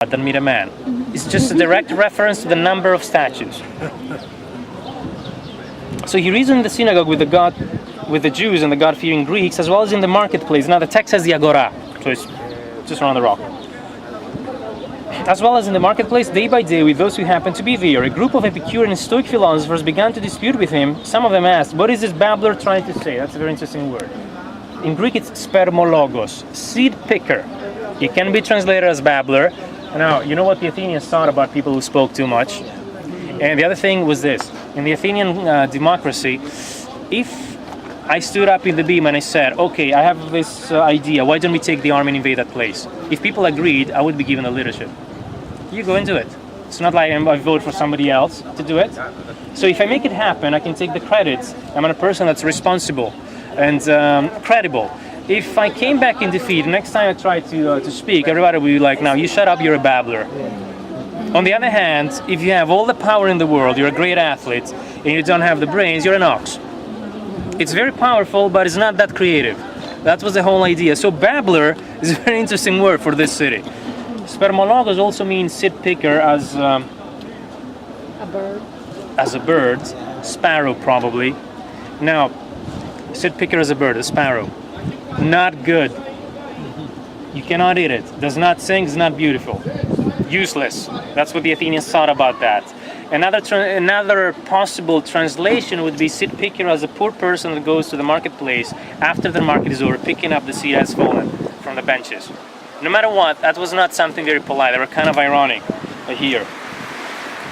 than meet a man. It's just a direct reference to the number of statues. So he reasoned in the synagogue with the Jews and the God-fearing Greeks, as well as in the marketplace. Now the text says the agora, so it's just around the rock. As well as in the marketplace, day by day, with those who happened to be there. A group of Epicurean and Stoic philosophers began to dispute with him. Some of them asked, what is this babbler trying to say? That's a very interesting word. In Greek, it's spermologos, seed picker. It can be translated as babbler. Now, you know what the Athenians thought about people who spoke too much? And the other thing was this. In the Athenian democracy, if I stood up in the beam and I said, okay, I have this idea, why don't we take the army and invade that place? If people agreed, I would be given the leadership. You go into it. It's not like I vote for somebody else to do it. So if I make it happen, I can take the credit. I'm a person that's responsible and credible. If I came back in defeat, next time I try to speak, everybody will be like, now you shut up, you're a babbler. On the other hand, if you have all the power in the world, you're a great athlete, and you don't have the brains, you're an ox. It's very powerful, but it's not that creative. That was the whole idea. So babbler is a very interesting word for this city. Spermologos also means seed picker as a bird. As a bird, sparrow probably. Now, seed picker as a bird, a sparrow. Not good. You cannot eat it. Does not sing, is not beautiful. Useless. That's what the Athenians thought about that. Another possible translation would be seed picker as a poor person that goes to the marketplace after the market is over, picking up the seed has fallen from the benches. No matter what, that was not something very polite. They were kind of ironic here.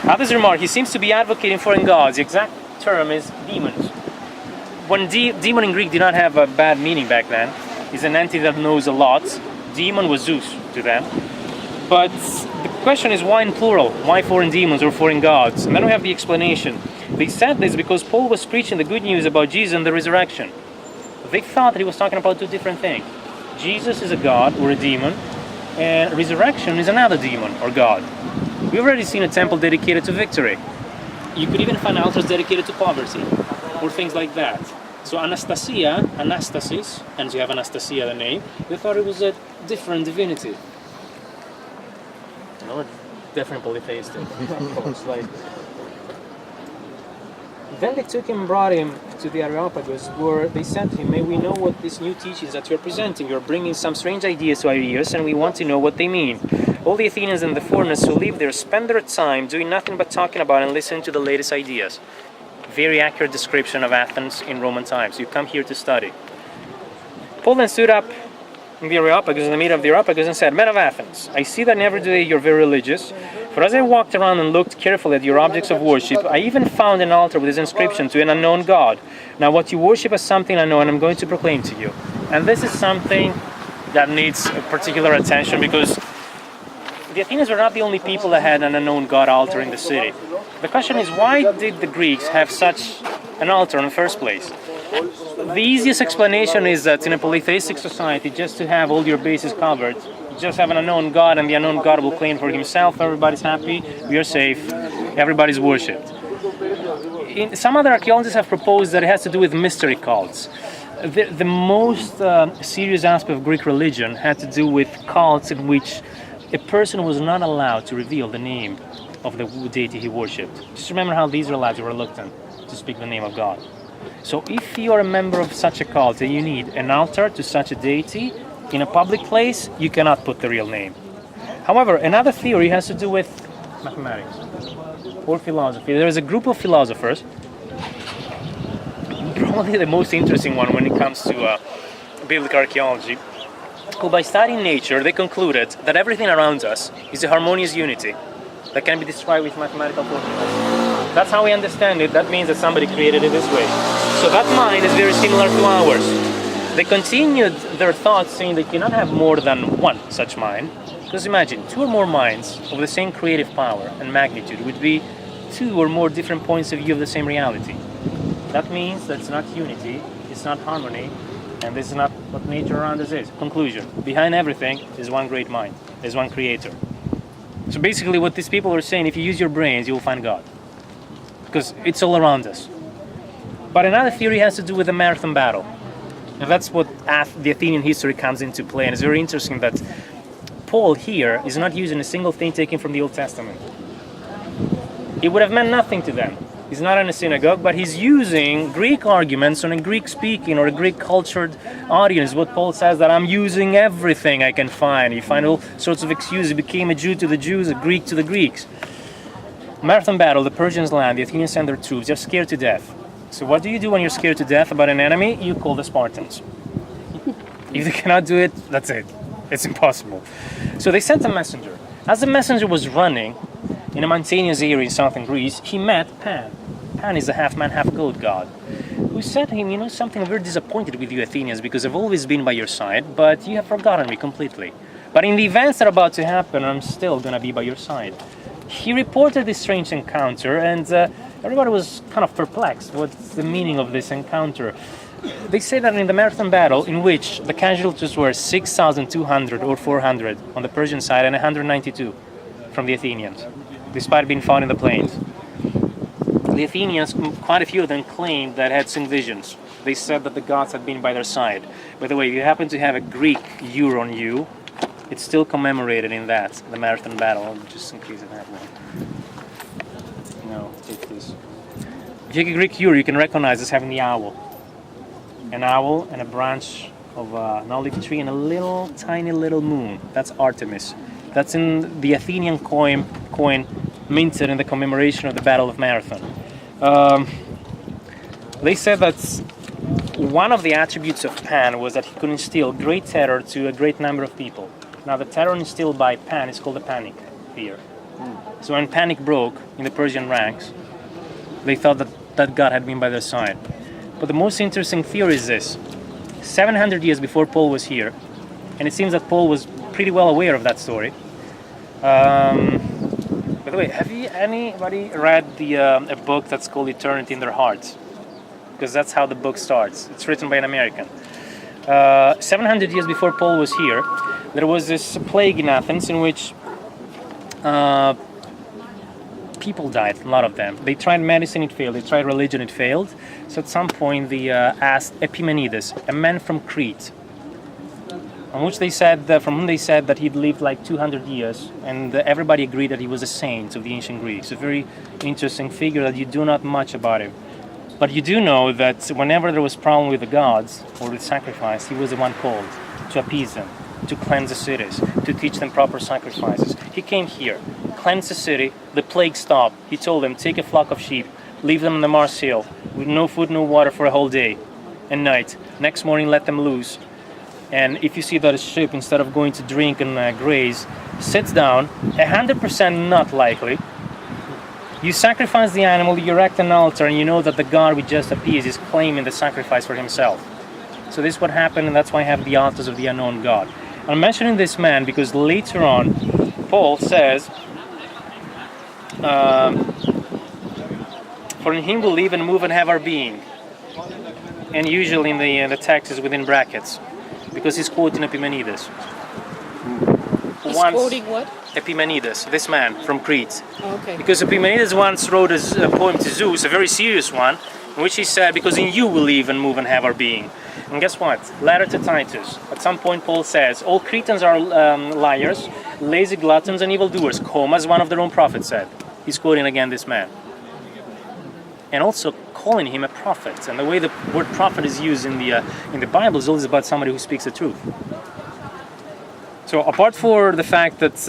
Others remark, he seems to be advocating foreign gods. The exact term is demons. When demon in Greek did not have a bad meaning back then. It's an entity that knows a lot. Demon was Zeus to them. But the question is why in plural? Why foreign demons or foreign gods? And then we have the explanation. They said this because Paul was preaching the good news about Jesus and the resurrection. They thought that he was talking about two different things. Jesus is a god or a demon, and resurrection is another demon or god. We've already seen a temple dedicated to victory. You could even find altars dedicated to poverty, or things like that. So Anastasia, Anastasis, and you have Anastasia the name, they thought it was a different divinity. No, different polytheistic, of course. Then they took him and brought him to the Areopagus, where they said to him, may we know what these new teachings that you're presenting? You're bringing some strange ideas to our ears, and we want to know what they mean. All the Athenians and the foreigners who live there spend their time doing nothing but talking about and listening to the latest ideas. Very accurate description of Athens in Roman times. You come here to study. Paul then stood up in the Areopagus, in the middle of the Areopagus, and said, men of Athens, I see that in every day you're very religious. For as I walked around and looked carefully at your objects of worship, I even found an altar with this inscription, to an unknown God. Now what you worship is something unknown, and I'm going to proclaim to you. And this is something that needs particular attention, because the Athenians were not the only people that had an unknown God altar in the city. The question is, why did the Greeks have such an altar in the first place? The easiest explanation is that in a polytheistic society, just to have all your bases covered, just have an unknown God, and the unknown God will claim for himself, everybody's happy, we are safe, everybody's worshipped. Some other archaeologists have proposed that it has to do with mystery cults. The most serious aspect of Greek religion had to do with cults in which a person was not allowed to reveal the name of the deity he worshipped. Just remember how the Israelites were reluctant to speak the name of God. So if you are a member of such a cult and you need an altar to such a deity, in a public place, you cannot put the real name. However, another theory has to do with mathematics or philosophy. There is a group of philosophers, probably the most interesting one when it comes to biblical archaeology, who by studying nature, they concluded that everything around us is a harmonious unity that can be described with mathematical formulas. That's how we understand it. That means that somebody created it this way. So that mind is very similar to ours. They continued their thoughts saying they cannot have more than one such mind, because imagine, two or more minds of the same creative power and magnitude would be two or more different points of view of the same reality. That means that it's not unity, it's not harmony, and this is not what nature around us is. Conclusion, behind everything is one great mind, is one creator. So basically what these people are saying, if you use your brains, you will find God, because it's all around us. But another theory has to do with the marathon battle. And that's what the Athenian history comes into play. And it's very interesting that Paul here is not using a single thing taken from the Old Testament. It would have meant nothing to them. He's not in a synagogue, but he's using Greek arguments on a Greek-speaking or a Greek-cultured audience. What Paul says, that I'm using everything I can find. You find all sorts of excuses. He became a Jew to the Jews, a Greek to the Greeks. Marathon battle, the Persians land, the Athenians send their troops. They're scared to death. So what do you do when you're scared to death about an enemy? You call the Spartans. If they cannot do it, that's it. It's impossible. So they sent a messenger. As the messenger was running in a mountainous area in southern Greece, he met Pan. Pan is a half-man, half-goat god, who said to him, you know something, I'm very disappointed with you Athenians because I've always been by your side, but you have forgotten me completely. But in the events that are about to happen, I'm still going to be by your side. He reported this strange encounter, and everybody was kind of perplexed. What's the meaning of this encounter? They say that in the Marathon battle, in which the casualties were 6,200 or 400 on the Persian side and 192 from the Athenians, despite being fought in the plains. The Athenians, quite a few of them, claimed that had seen visions. They said that the gods had been by their side. By the way, if you happen to have a Greek euro on you, it's still commemorated in that, the Marathon battle, just in case I have one. No, take this. If you have a Greek euro, you can recognize as having the owl. An owl and a branch of an olive tree and a little, tiny little moon. That's Artemis. That's in the Athenian coin minted in the commemoration of the Battle of Marathon. They said that one of the attributes of Pan was that he could instill great terror to a great number of people. Now, the terror instilled by Pan is called a panic fear. So when panic broke in the Persian ranks, they thought that god had been by their side. But the most interesting theory is this. 700 years before Paul was here, and it seems that Paul was pretty well aware of that story. By the way, have anybody read a book that's called Eternity in Their Hearts? Because that's how the book starts. It's written by an American. 700 years before Paul was here, there was this plague in Athens in which people died, a lot of them. They tried medicine, it failed. They tried religion, it failed. So at some point they asked Epimenides, a man from Crete, from whom they said that he'd lived like 200 years, and everybody agreed that he was a saint of the ancient Greeks. A very interesting figure that you do not much about him. But you do know that whenever there was problem with the gods or with sacrifice, he was the one called to appease them, to cleanse the cities, to teach them proper sacrifices. He came here, cleansed the city, the plague stopped. He told them, take a flock of sheep, leave them on the Mars Hill, with no food, no water for a whole day and night. Next morning, let them loose. And if you see that a sheep, instead of going to drink and graze, sits down, 100% not likely, you sacrifice the animal, you erect an altar, and you know that the god we just appeased is claiming the sacrifice for himself. So this is what happened, and that's why I have the altars of the unknown god. I'm mentioning this man because later on, Paul says, for in him we live and move and have our being. And usually in the text is within brackets, because he's quoting Epimenides. He's quoting what? Epimenides, this man from Crete. Oh, okay. Because Epimenides once wrote a poem to Zeus, a very serious one, in which he said, because in you we live and move and have our being. And guess what? Letter to Titus. At some point Paul says, all Cretans are liars, lazy gluttons and evildoers, as one of their own prophets said. He's quoting again this man. And also calling him a prophet. And the way the word prophet is used in the Bible is always about somebody who speaks the truth. So apart from the fact that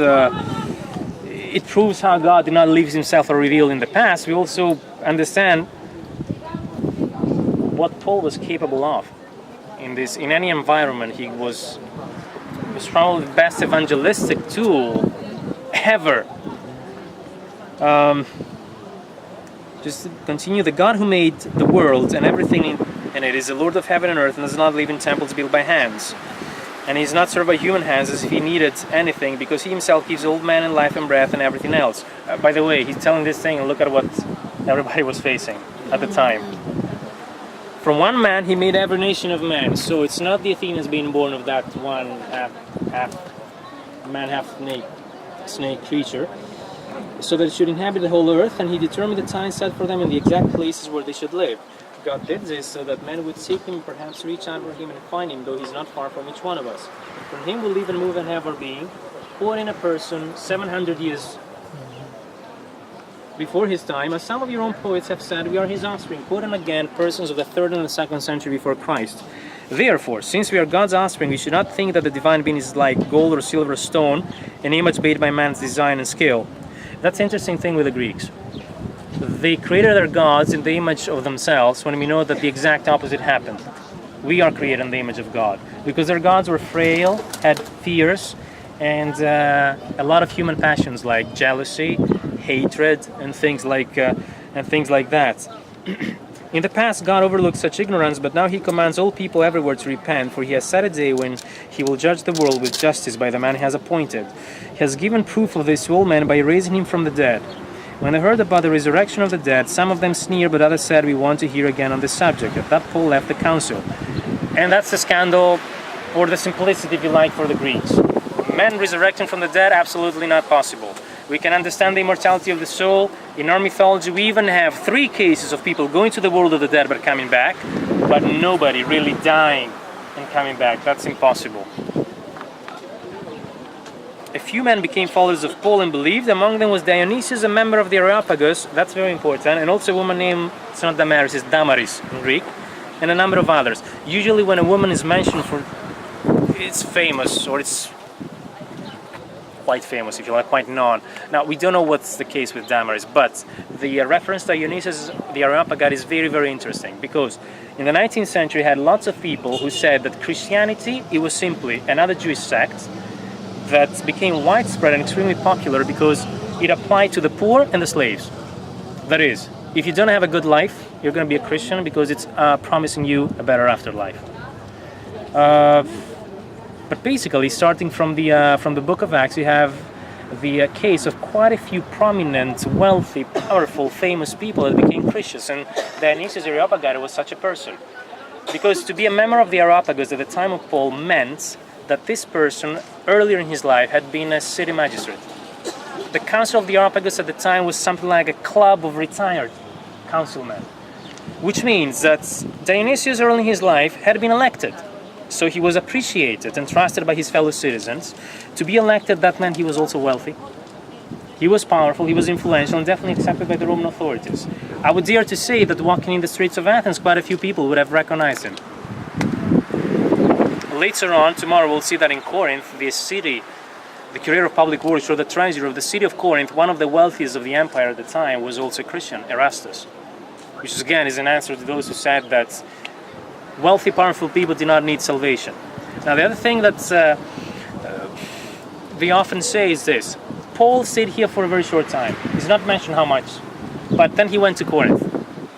it proves how God did not leave himself or reveal in the past, we also understand what Paul was capable of in any environment. He was probably the best evangelistic tool ever. Just to continue, the God who made the world and everything in it is the Lord of heaven and earth and does not live in temples built by hands. And he's not served by human hands as if he needed anything, because he himself gives old man and life and breath and everything else. By the way, he's telling this thing and look at what everybody was facing at the time. From one man he made every nation of men. So it's not the Athenians being born of that one half man, half snake creature, so that it should inhabit the whole earth, and he determined the time set for them in the exact places where they should live. God did this so that men would seek him, perhaps reach out for him and find him, though he's not far from each one of us. From him we live and move and have our being, quoting a person 700 years before his time, as some of your own poets have said, we are his offspring, quoting again persons of the 3rd and the 2nd century before Christ. Therefore, since we are God's offspring, we should not think that the divine being is like gold or silver or stone, an image made by man's design and skill. That's the interesting thing with the Greeks. They created their gods in the image of themselves, when we know that the exact opposite happened. We are created in the image of God, because their gods were frail, had fears, and a lot of human passions like jealousy, hatred, and things like that. In the past, God overlooked such ignorance, but now he commands all people everywhere to repent, for he has set a day when he will judge the world with justice by the man he has appointed. He has given proof of this to all men by raising him from the dead. When they heard about the resurrection of the dead, some of them sneered, but others said, we want to hear again on this subject. At that, Paul left the council. And that's the scandal, or the simplicity, if you like, for the Greeks. Men resurrecting from the dead, absolutely not possible. We can understand the immortality of the soul. In our mythology, we even have 3 cases of people going to the world of the dead but coming back, but nobody really dying and coming back. That's impossible. A few men became followers of Paul and believed. Among them was Dionysius, a member of the Areopagus. That's very important. And also a woman named, it's not Damaris, it's Damaris in Greek. And a number of others. Usually when a woman is mentioned for, it's famous, or it's quite famous, if you like, quite known. Now, we don't know what's the case with Damaris, but the reference to Dionysius, the Areopagus, is very, very interesting, because in the 19th century, had lots of people who said that Christianity, it was simply another Jewish sect that became widespread and extremely popular because it applied to the poor and the slaves. That is, if you don't have a good life, you're going to be a Christian because it's promising you a better afterlife. But basically, starting from the book of Acts, you have the case of quite a few prominent, wealthy, powerful, famous people that became Christians, and Dionysius Areopagus was such a person. Because to be a member of the Areopagus at the time of Paul meant that this person, earlier in his life, had been a city magistrate. The council of the Areopagus at the time was something like a club of retired councilmen, which means that Dionysius early in his life had been elected. So he was appreciated and trusted by his fellow citizens. To be elected, that meant he was also wealthy. He was powerful, he was influential, and definitely accepted by the Roman authorities. I would dare to say that walking in the streets of Athens, quite a few people would have recognized him. Later on, tomorrow, we'll see that in Corinth, the city, the curator of public works, or the treasurer of the city of Corinth, one of the wealthiest of the empire at the time, was also a Christian, Erastus. Which again is an answer to those who said that wealthy, powerful people do not need salvation. Now, the other thing that they often say is this. Paul stayed here for a very short time. It's not mentioned how much. But then he went to Corinth.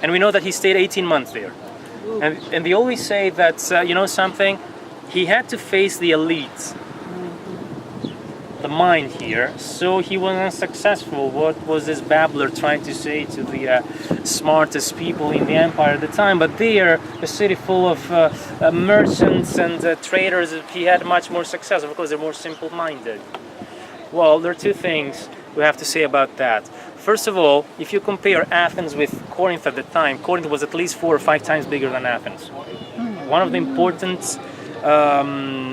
And we know that he stayed 18 months there. And they always say that, you know something, he had to face the elite, the mind here, so he was unsuccessful. What was this babbler trying to say to the smartest people in the empire at the time? But there, a city full of merchants and traders, he had much more success. Of course, they're more simple-minded. Well, there are 2 things we have to say about that. First of all, if you compare Athens with Corinth at the time, Corinth was at least 4 or 5 times bigger than Athens. One of the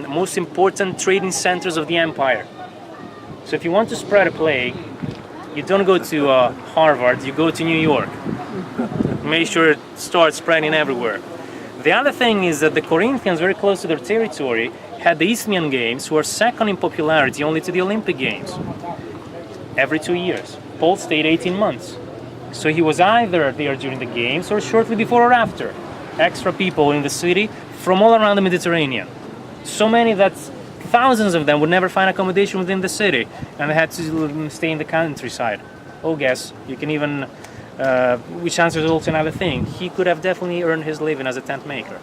most important trading centers of the empire. So if you want to spread a plague, you don't go to Harvard, you go to New York. Make sure it starts spreading everywhere. The other thing is that the Corinthians, very close to their territory, had the Isthmian Games, who are second in popularity only to the Olympic Games. Every 2 years. Paul stayed 18 months. So he was either there during the Games or shortly before or after. Extra people in the city from all around the Mediterranean. So many that thousands of them would never find accommodation within the city, and they had to stay in the countryside. Oh, guess you can even, which answers also another thing. He could have definitely earned his living as a tent maker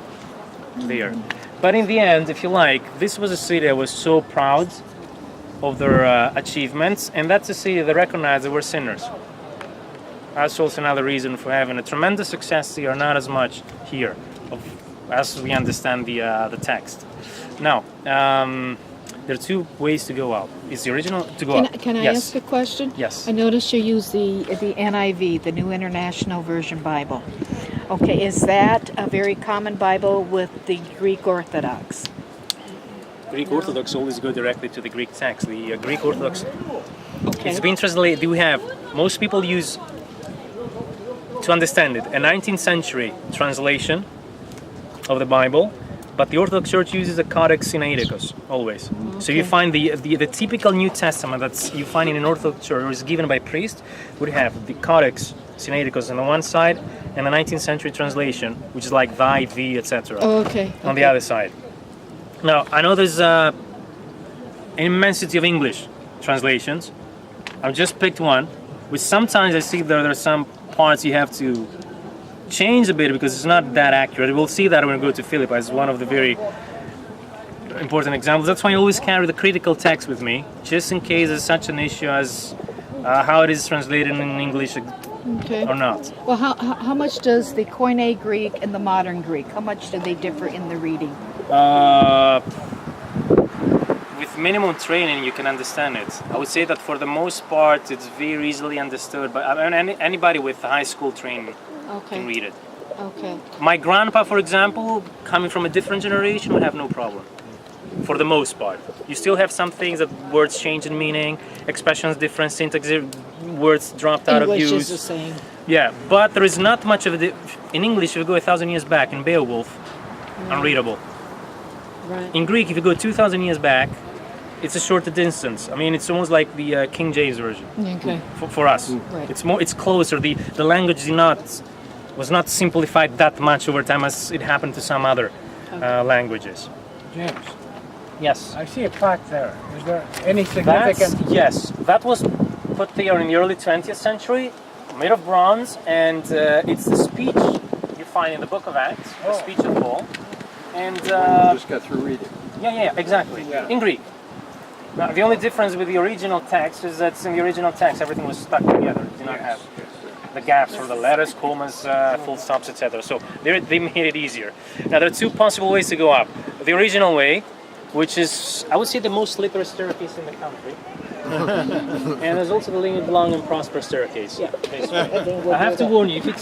there. But in the end, if you like, this was a city that was so proud of their achievements, and that's a city that recognized they were sinners. That's also another reason for having a tremendous success here, not as much here, as we understand the text. Now, there are 2 ways to go out. Is the original to go out? Can I Yes. ask a question? Yes. I noticed you use the NIV, the New International Version Bible. Okay, is that a very common Bible with the Greek Orthodox? Greek No. Orthodox always go directly to the Greek text. The Greek Orthodox, Okay. it's been translated. We have most people use to understand it a 19th century translation of the Bible, but the Orthodox Church uses a Codex Sinaiticus always. So you Okay. find the typical New Testament that's you find in an Orthodox Church or is given by priest would have the Codex Sinaiticus on the one side and the 19th century translation, which is like thy, thee, etc. Oh, okay. on the other side. Now, I know there's an immensity of English translations. I've just picked one, which sometimes I see there are some parts you have to change a bit because it's not that accurate. We'll see that when we go to Philippi as one of the very important examples. That's why I always carry the critical text with me, just in case there's such an issue as how it is translated in English Okay. or not. Well, how much does the Koine Greek and the modern Greek, how much do they differ in the reading? With minimum training, you can understand it. I would say that for the most part, it's very easily understood. But I mean, anybody with high school training can Okay. read it. Okay. My grandpa, for example, coming from a different generation, would have no problem. For the most part, you still have some things that words change in meaning, expressions different, syntax, words dropped out English of use. is the same. Yeah, but there is not much of it. In English, if you go 1,000 years back, in Beowulf, unreadable. Right. In Greek, if you go 2,000 years back, it's a shorter distance. I mean, it's almost like the King James version Okay. for us. Right. It's closer. The language was not simplified that much over time as it happened to some other languaguages. James, Yes. I see a plaque there. Is there any That's, significant? yes, that was put there in the early 20th century, made of bronze, and it's the speech you find in the Book of Acts, the speech of Paul, and Just got through reading. yeah, exactly, Yeah. in Greek. Now, the only difference with the original text is that in the original text everything was stuck together. It did not have the gaps for the letters, commas, full stops, etc. So they made it easier. Now there are two possible ways to go up. The original way, which is, I would say, the most slippery staircase in the country. And there's also the Live Long and Prosper staircase. Yeah. Basically. I have to warn you, if it's